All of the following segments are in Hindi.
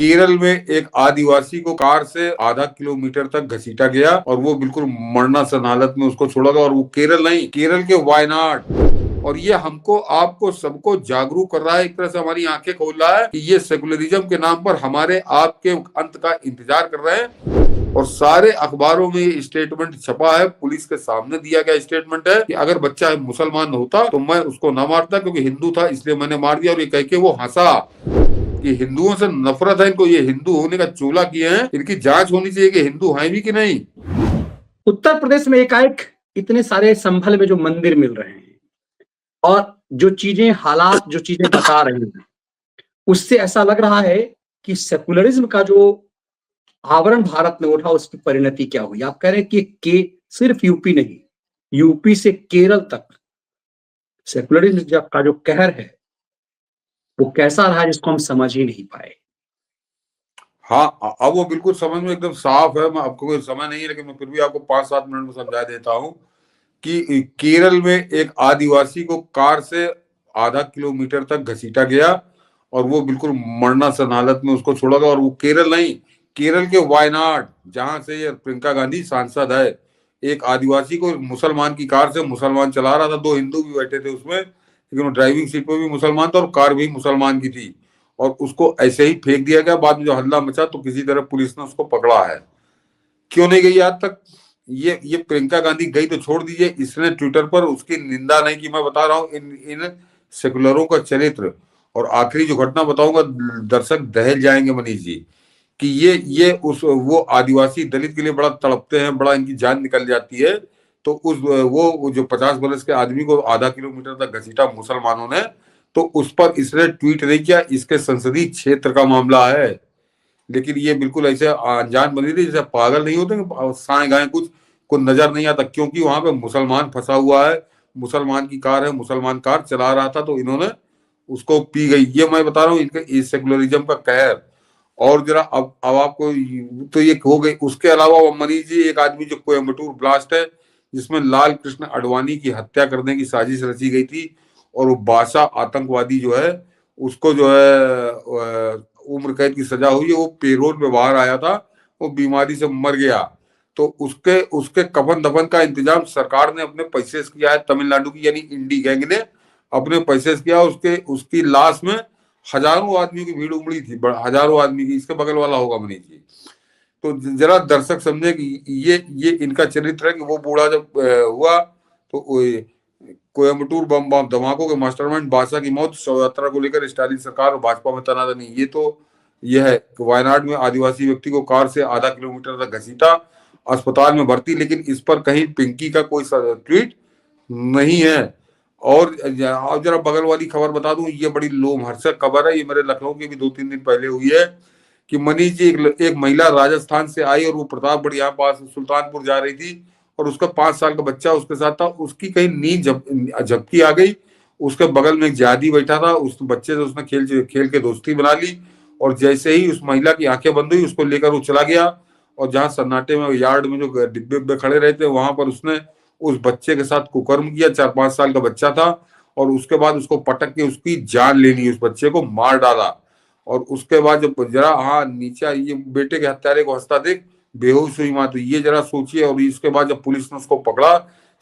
केरल में एक आदिवासी को कार से आधा किलोमीटर तक घसीटा गया और वो बिल्कुल मरनासन हालत में उसको छोड़ा गया। और वो केरल नहीं, केरल के वायनाड। और ये हमको आपको सबको जागरूक कर रहा है, एक तरह से हमारी आंखें खोल रहा है कि ये सेकुलरिज्म के नाम पर हमारे आपके अंत का इंतजार कर रहे हैं। और सारे अखबारों में ये स्टेटमेंट छपा है, पुलिस के सामने दिया गया स्टेटमेंट है कि अगर बच्चा मुसलमान होता तो मैं उसको ना मारता, क्योंकि हिंदू था इसलिए मैंने मार दिया। और ये कह के वो हंसा कि हिंदुओं से नफरत है इनको, ये हिंदू होने का चोला किए हैं, इनकी जांच होनी चाहिए कि हिंदू हैं भी कि नहीं। उत्तर प्रदेश में एकाएक इतने सारे संभल में जो मंदिर मिल रहे हैं और जो चीजें हालात जो चीजें बता रहे हैं, उससे ऐसा लग रहा है कि सेकुलरिज्म का जो आवरण भारत में उठा उसकी परिणति क्या हुई। आप कह रहे हैं कि सिर्फ यूपी नहीं, यूपी से केरल तक सेकुलरिज्म का जो कहर है वो कैसा रहा जिसको हम समझ ही नहीं पाए। हाँ, अब वो बिल्कुल समझ में एकदम साफ है। मैं आपको कोई समय नहीं है, लेकिन मैं फिर भी आपको 5-7 मिनट में समझा देता हूँ कि केरल में एक आदिवासी को कार से आधा किलोमीटर तक घसीटा गया और वो बिल्कुल मरनासन हालत में उसको छोड़ा गया। और वो केरल नहीं, केरल के वायनाड, जहां से ये प्रियंका गांधी सांसद है, एक आदिवासी को मुसलमान की कार से, मुसलमान चला रहा था, 2 हिंदू भी बैठे थे उसमें, लेकिन वो ड्राइविंग सीट पे भी मुसलमान था और कार भी मुसलमान की थी। और उसको ऐसे ही फेंक दिया गया। बाद में जो हल्ला मचा तो किसी तरह पुलिस ने उसको पकड़ा है। क्यों नहीं गई आज तक? ये प्रियंका गांधी गई तो छोड़ दीजिए, इसने ट्विटर पर उसकी निंदा नहीं की। मैं बता रहा हूँ इन सेकुलरों का चरित्र। और आखिरी जो घटना बताऊंगा, दर्शक दहल जाएंगे मनीष जी, कि ये उस वो आदिवासी दलित के लिए बड़ा तड़पते हैं, बड़ा इनकी जान निकल जाती है। तो उस वो जो 50 बरस के आदमी को आधा किलोमीटर तक घसीटा मुसलमानों ने, तो उस पर इसने ट्वीट नहीं किया। इसके संसदीय क्षेत्र का मामला है, लेकिन ये बिल्कुल ऐसे अनजान बनी थी, जैसे पागल नहीं होते साए गाय कुछ को नजर नहीं आता, क्योंकि वहां पे मुसलमान फंसा हुआ है, मुसलमान की कार है, मुसलमान कार चला रहा था, तो इन्होंने उसको पी गई। ये मैं बता रहा हूँ इनके सेकुलरिज्म का कहर। और जरा अब आपको तो ये हो गई। उसके अलावा वो मनीष जी, एक आदमी जो कोयम्बटूर ब्लास्ट है, जिसमें लाल कृष्ण आडवाणी की हत्या करने की साजिश रची गई थी, और वो बादशाह आतंकवादी जो है उसको जो है उम्र कैद की सजा हुई है, वो पेरोल पे बाहर आया था, वो बीमारी से मर गया। तो उसके उसके कफन दफन का इंतजाम सरकार ने अपने पैसे से किया है, तमिलनाडु की यानी इंडी गैंग ने अपने पैसे से किया। उसके उसकी लाश में हजारों आदमी की भीड़ उमड़ी थी, हजारों आदमी की। इसके बगल वाला होगा मनीष जी। तो जरा दर्शक समझे कि ये इनका चरित्र है कि वो बूढ़ा जब हुआ तो कोयम्बटूर बम धमाकों के मास्टरमाइंड बादशाह की मौत, शव यात्रा को लेकर स्टालिन सरकार और भाजपा में तनातनी। ये तो यह है कि वायनाड में आदिवासी व्यक्ति को कार से आधा किलोमीटर तक घसीटा, अस्पताल में भर्ती, लेकिन इस पर कहीं पिंकी का कोई ट्वीट नहीं है। और जरा बगल वाली खबर बता दूं, ये बड़ी लोमहर्षक खबर है, ये मेरे लखनऊ की भी 2-3 दिन पहले हुई है कि मनीष जी, एक महिला राजस्थान से आई और वो प्रतापगढ़ यहाँ पास सुल्तानपुर जा रही थी, और उसका 5 साल का बच्चा उसके साथ था। उसकी कहीं नींद झपकी आ गई, उसके बगल में एक जिहादी बैठा था, उस बच्चे से उसने खेल के दोस्ती बना ली, और जैसे ही उस महिला की आंखें बंद हुई, उसको लेकर वो चला गया। और जहां सन्नाटे में यार्ड में जो डिब्बे खड़े रहते, वहां पर उसने उस बच्चे के साथ कुकर्म किया। 4-5 साल का बच्चा था, और उसके बाद उसको पटक के उसकी जान ले ली, उस बच्चे को मार डाला। और उसके बाद जब जरा हाँ नीचे आई, ये बेटे के हत्यारे को हंसता देख बेहोश हुई मां, तो ये जरा सोचिए। और इसके बाद जब पुलिस ने उसको पकड़ा,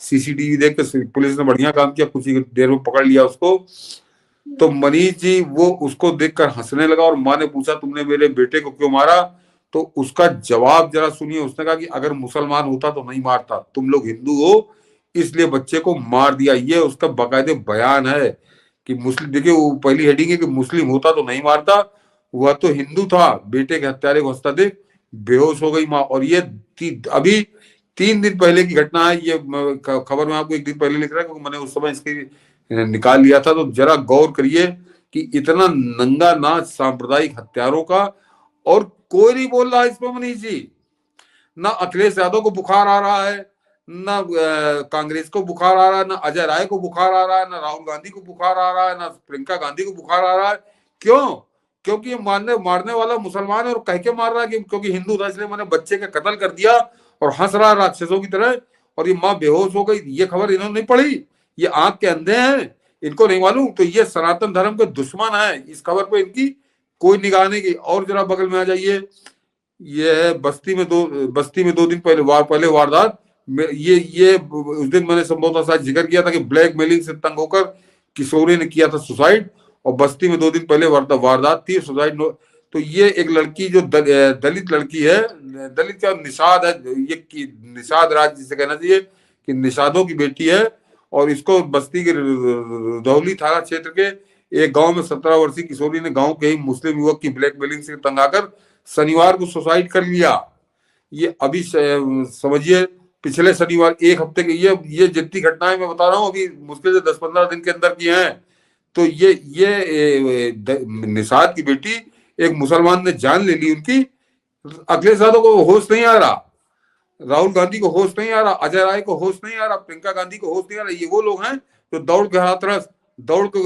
सीसीटीवी देख के पुलिस ने बढ़िया काम किया, कुछ ही देर में पकड़ लिया उसको। तो मनीष जी वो उसको देखकर हंसने लगा, और माँ ने पूछा तुमने मेरे बेटे को क्यों मारा? तो उसका जवाब जरा सुनिए। उसने कहा कि अगर मुसलमान होता तो नहीं मारता, तुम लोग हिंदू हो इसलिए बच्चे को मार दिया। ये उसका बाकायदे बयान है कि मुस्लिम, देखिए वो पहली हेडिंग है कि मुस्लिम होता तो नहीं मारता, वह तो हिंदू था। बेटे के हत्यारे को हंसता देख बेहोश हो गई माँ। और ये अभी 3 दिन पहले की घटना है। ये खबर मैं आपको 1 दिन पहले लिख रहा है, क्योंकि मैंने उस समय इसकी निकाल लिया था। तो जरा गौर करिए कि इतना नंगा नाच सांप्रदायिक हत्यारों का, और कोई नहीं बोल रहा इस पर मनीष जी। ना अखिलेश यादव को बुखार आ रहा है, ना कांग्रेस को बुखार आ रहा है, ना अजय राय को बुखार आ रहा है, ना राहुल गांधी को बुखार आ रहा है, ना प्रियंका गांधी को बुखार आ रहा है। क्यों? क्योंकि ये मारने वाला मुसलमान है, और कह के मार रहा है कि क्योंकि हिंदू था इसलिए मैंने बच्चे का कत्ल कर दिया, और हंस रहा है राक्षसों की तरह। और ये माँ बेहोश हो गई। ये खबर इन्होंने नहीं पढ़ी, ये आंख के अंधे हैं, इनको नहीं मालूम। तो ये सनातन धर्म के दुश्मन है, इस खबर पे इनकी कोई निगाह नहीं की। और जरा बगल में आ जाइए, ये है बस्ती में 2 दिन पहले वारदात ये उस दिन मैंने संभवतः शायद जिक्र किया था कि ब्लैकमेलिंग से तंग होकर किशोरी ने किया था सुसाइड, और बस्ती में 2 दिन पहले वारदात थी सुसाइड। तो ये एक लड़की जो दलित लड़की है, दलित क्या निषाद है, ये निषाद राज जिसे कहना चाहिए कि निषादों की बेटी है, और इसको बस्ती के रुधौली थाना क्षेत्र के एक गांव में 17 वर्षीय किशोरी ने गांव के ही मुस्लिम युवक की ब्लैकमेलिंग से तंग आकर शनिवार को सुसाइड कर लिया। ये अभी समझिए पिछले शनिवार, एक हफ्ते के ये जितनी घटनाएं मैं बता रहा हूँ अभी मुश्किल से 10-15 दिन के अंदर की हैं। तो ये निषाद की बेटी एक मुसलमान ने जान ले ली उनकी। अखिलेश यादव को होश नहीं आ रहा, राहुल गांधी को होश नहीं आ रहा, अजय राय को होश नहीं आ रहा, प्रियंका गांधी को होश नहीं आ रहा। ये वो लोग हैं जो दौड़ के हाथरस, दौड़ के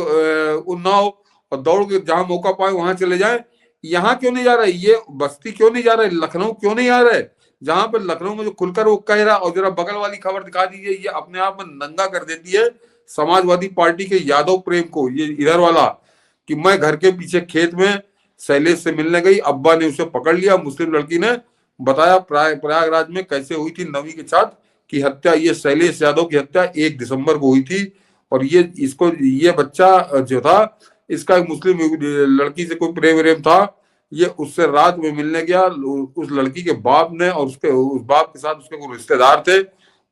उन्नाव, और दौड़ के जहां मौका पाए वहां चले जाए। यहाँ क्यों नहीं जा रहा है? ये बस्ती क्यों नहीं जा रहा है? लखनऊ क्यों नहीं आ रहा है? जहां पर लखनऊ में जो खुलकर वो कह रहा, और जरा बगल वाली खबर दिखा दीजिए, ये अपने आप में नंगा कर देती है समाजवादी पार्टी के यादव प्रेम को। ये इधर वाला कि मैं घर के पीछे खेत में शैलेश से मिलने गई, अब्बा ने उसे पकड़ लिया, मुस्लिम लड़की ने बताया प्रयागराज में कैसे हुई थी 9वीं के छात्र की हत्या। ये शैलेश यादव की हत्या 1 दिसंबर को हुई थी, और ये बच्चा जो था, इसका एक मुस्लिम लड़की से कोई प्रेम था। ये उससे रात में मिलने गया, उस लड़की के बाप ने और उस बाप के साथ उसके कोई रिश्तेदार थे,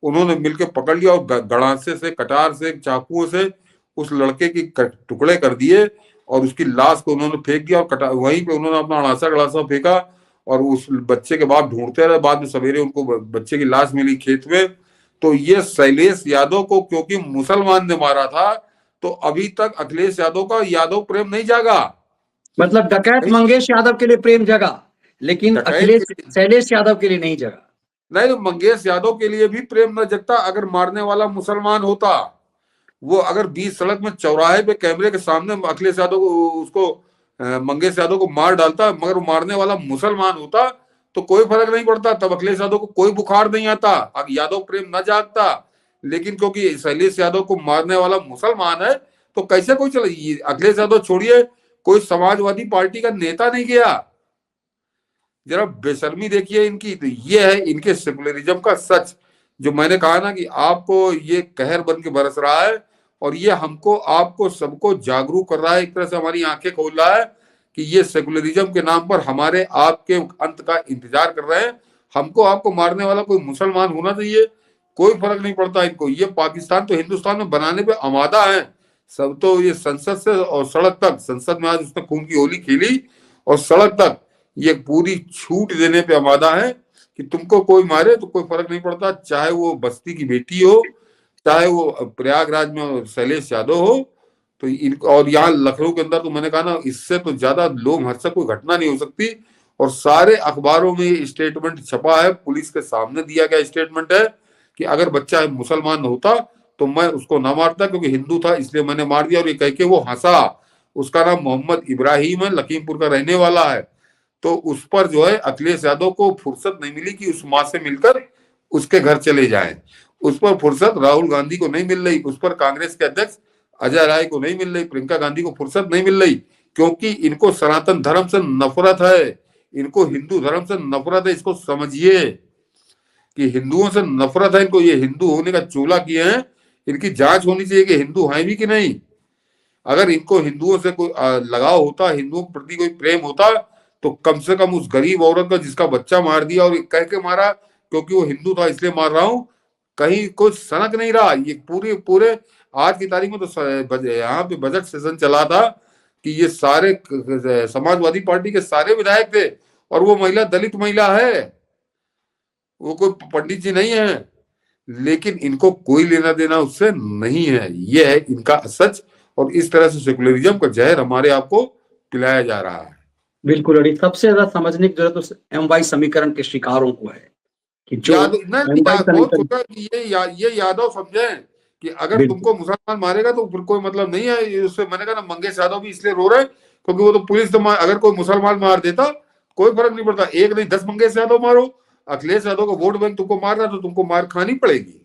उन्होंने मिलकर पकड़ लिया और गड़ासे से, कटार से, चाकुओं से उस लड़के की टुकड़े कर दिए, और उसकी लाश को उन्होंने फेंक दिया, और वहीं पे उन्होंने अपना अड़ासा गड़ासा फेंका, और उस बच्चे के बाप ढूंढते रहे। बाद में सवेरे उनको बच्चे की लाश मिली खेत में। तो ये शैलेश यादव को क्योंकि मुसलमान ने मारा था, तो अभी तक अखिलेश यादव का यादव प्रेम नहीं जागा। मतलब डकैत मंगेश यादव के लिए प्रेम जगा, लेकिन अखिलेश शैलेश यादव के लिए नहीं जगा। नहीं, तो मंगेश यादव के लिए भी प्रेम न जगता अगर मारने वाला मुसलमान होता। वो अगर 20 सड़क में चौराहे पे कैमरे के सामने अखिलेश यादव को, उसको मंगेश यादव को मार डालता, मगर वो मारने वाला मुसलमान होता तो कोई फर्क नहीं पड़ता, तब अखिलेश यादव को कोई बुखार नहीं आता, यादव प्रेम न जागता। लेकिन क्योंकि शैलेश यादव को मारने वाला मुसलमान है, तो कैसे कोई चले। अखिलेश यादव छोड़िए, कोई समाजवादी पार्टी का नेता नहीं गया। जरा बेशर्मी देखिए इनकी। तो ये है इनके सेकुलरिज्म का सच, जो मैंने कहा ना कि आपको ये कहर बन के बरस रहा है, और ये हमको, आपको, सबको जागरूक कर रहा है, एक तरह से हमारी आंखें खोल रहा है कि ये सेकुलरिज्म के नाम पर हमारे आपके अंत का इंतजार कर रहे हैं। हमको आपको मारने वाला कोई मुसलमान होना चाहिए, कोई फर्क नहीं पड़ता इनको। ये पाकिस्तान तो हिंदुस्तान में बनाने पे आमादा है सब। तो ये संसद से और सड़क तक, संसद में आज उसने खून की होली खेली, और सड़क तक ये पूरी छूट देने पे आमादा है कि तुमको कोई मारे तो कोई फर्क नहीं पड़ता, चाहे वो बस्ती की बेटी हो, चाहे वो प्रयागराज में शैलेश यादव हो। तो और यहाँ लखनऊ के अंदर तो मैंने कहा ना, इससे तो ज्यादा लोमहर्षक कोई घटना नहीं हो सकती। और सारे अखबारों में स्टेटमेंट छपा है, पुलिस के सामने दिया गया स्टेटमेंट है कि अगर बच्चा मुसलमान होता तो मैं उसको ना मारता, क्योंकि हिंदू था इसलिए मैंने मार दिया। और ये कह के वो हंसा। उसका नाम मोहम्मद इब्राहिम है, लखीमपुर का रहने वाला है। तो उस पर जो है अखिलेश यादव को फुर्सत नहीं मिली कि उस माँ से मिलकर उसके घर चले जाएं। उस पर फुर्सत राहुल गांधी को नहीं मिल रही, उस पर कांग्रेस के अध्यक्ष अजय राय को नहीं मिल रही, प्रियंका गांधी को फुर्सत नहीं मिल रही, क्योंकि इनको सनातन धर्म से नफरत है, इनको हिंदू धर्म से नफरत है। इसको समझिए कि हिंदुओं से नफरत है इनको। ये हिंदू होने का चोला किए हैं, इनकी जांच होनी चाहिए कि हिंदू हैं भी कि नहीं। अगर इनको हिंदुओं से कोई लगाव होता, हिंदुओं के प्रति कोई प्रेम होता, तो कम से कम उस गरीब औरत का जिसका बच्चा मार दिया और कह के मारा क्योंकि वो हिंदू था इसलिए मार रहा हूं, कहीं कुछ सनक नहीं रहा। ये पूरे आज की तारीख में तो यहाँ पे बजट सेशन चला था कि ये सारे समाजवादी पार्टी के सारे विधायक थे, और वो महिला दलित महिला है, वो कोई पंडित जी नहीं है, लेकिन इनको कोई लेना देना उससे नहीं है। ये है इनका सच, और इस तरह से सेकुलरिज्म का जहर हमारे आपको पिलाया जा रहा है। बिल्कुल। और सबसे ज्यादा समझने की जरूरत उस MY समीकरण के शिकारों को है कि जो ये यादव समझे कि अगर तुमको मुसलमान मारेगा तो फिर कोई मतलब नहीं है। उससे मैंने कहा ना, मंगेश यादव भी इसलिए रो रहे हैं क्योंकि वो तो पुलिस तो अगर कोई मुसलमान मार देता कोई फर्क नहीं पड़ता, एक नहीं 10 मंगेश यादव मारो, अखिलेश यादव को वोट बैंक तुमको मारना तो तुमको मार खानी पड़ेगी।